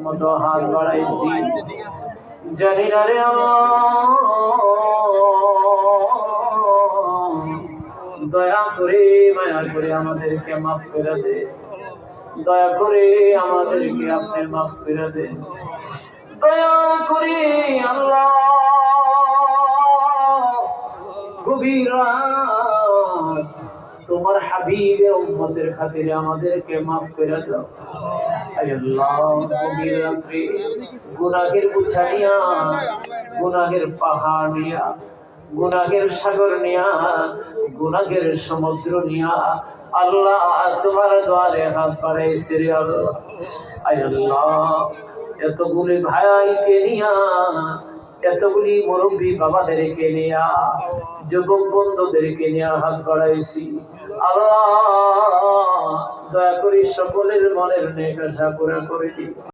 মতো হাত বাড়াইছি, জানি না রে দয়া করে মায়া করে আমাদেরকে মাফ করে দে, দয়া করে আমাদেরকে আপনি মাফ করে দেন, দয়া করে আল্লাহ। গভীর রাত তোমার হাবিবের উম্মতের খাতিরে আমাদেরকে মাফ করে দাও আল্লাহ। গভীর রাত্রে গুনাহের বোঝা নিয়া, গুনাহের পাহাড় নিয়া, গুনাহের সাগর নিয়া, গুনাহের সমুদ্র নিয়া আল্লাহ তোমার দ্বারে হাত বাড়াইছি রে আল্লাহ। আল্লাহ এতগুলি ভাইকে নিয়া, এতগুলি মুরব্বী বাবাদেরকে নিয়া, যুবক বন্ধুদেরকে নিয়ে হাত বাড়াইছি আল্লাহ। দয়া করি সকলের মনের নেক আশা পুরা করে দিই।